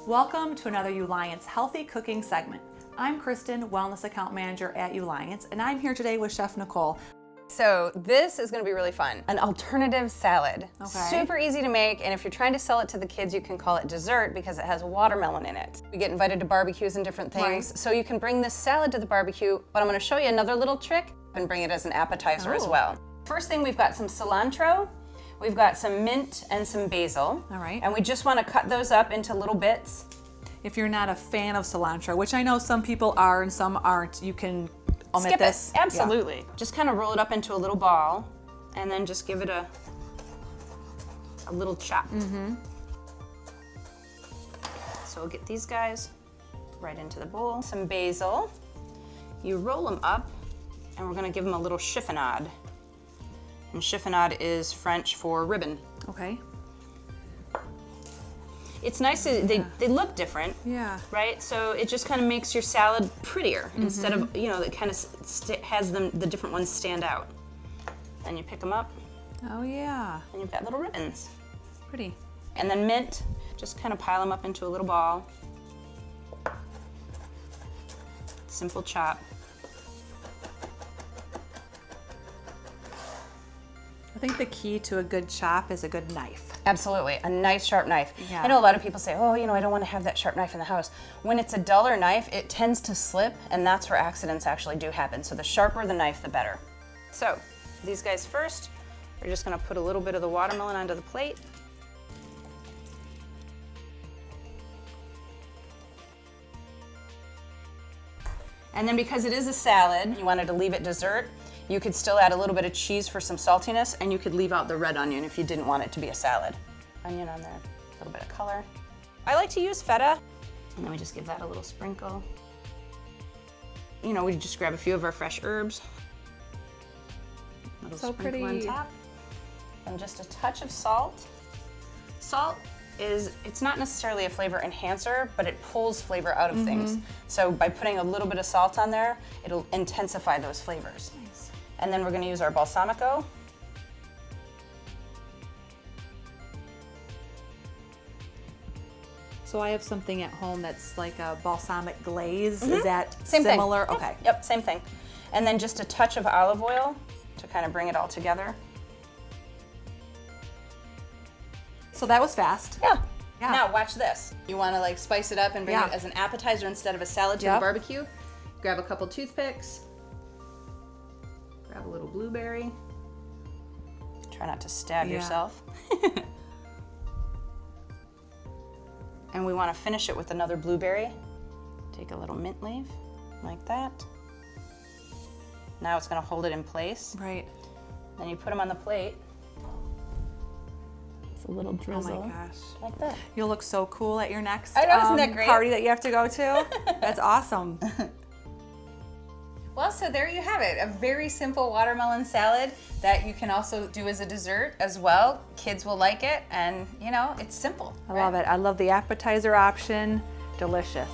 Welcome to another Uliance Healthy Cooking segment. I'm Kristen, Wellness Account Manager at Uliance, and I'm here today with Chef Nicole. So this is going to be really fun. An alternative salad. Okay. Super easy to make, and if you're trying to sell it to the kids, you can call it dessert because it has watermelon in it. We get invited to barbecues and different things, Right. so you can bring this salad to the barbecue, but I'm going to show you another little trick and bring it as an appetizer as well. First thing, we've got some cilantro, we've got some mint and some basil. All right. And we just want to cut those up into little bits. If you're not a fan of cilantro, which I know some people are and some aren't, you can omit Skip this. it. Absolutely. Just kind of roll it up into a little ball and then just give it a little chop. So we'll get these guys right into the bowl. Some basil. You roll them up and we're going to give them a little chiffonade. And chiffonade is French for ribbon. Okay. It's nice, they look different. Yeah. Right? So it just kind of makes your salad prettier instead of, it kind of has the different ones stand out. Then you pick them up Oh yeah. and you've got little ribbons. Pretty. And then mint, just kind of pile them up into a little ball. Simple chop. I think the key to a good chop is a good knife. Absolutely, a nice sharp knife. Yeah. I know a lot of people say, oh, I don't want to have that sharp knife in the house. When it's a duller knife, it tends to slip, and that's where accidents actually do happen. So the sharper the knife, the better. So these guys first, we're just gonna put a little bit of the watermelon onto the plate. And then because it is a salad, you wanted to leave it dessert, you could still add a little bit of cheese for some saltiness, and you could leave out the red onion if you didn't want it to be a salad. Onion on there, a little bit of color. I like to use feta, and then we just give that a little sprinkle. We just grab a few of our fresh herbs. Little So sprinkle pretty. on top. And just a touch of salt. Salt it's not necessarily a flavor enhancer, but it pulls flavor out of things. So by putting a little bit of salt on there, it'll intensify those flavors. Nice. And then we're going to use our balsamico. So I have something at home that's like a balsamic glaze. Is that Same similar? thing. Okay. Yep, same thing. And then just a touch of olive oil to kind of bring it all together. So that was fast. Yeah. Yeah. Now watch this. You want to spice it up and bring Yeah. it as an appetizer instead of a salad to the Yep. barbecue. Grab a couple toothpicks. Grab a little blueberry. Try not to stab Yeah. yourself. And we want to finish it with another blueberry. Take a little mint leaf, like that. Now it's going to hold it in place. Right. Then you put them on the plate. It's a little Oh drizzle. my gosh. Like that. You'll look so cool at your next I know, isn't that great? party that you have to go to. That's awesome. Well, so there you have it. A very simple watermelon salad that you can also do as a dessert as well. Kids will like it, and it's simple. I love it. I love the appetizer option. Delicious.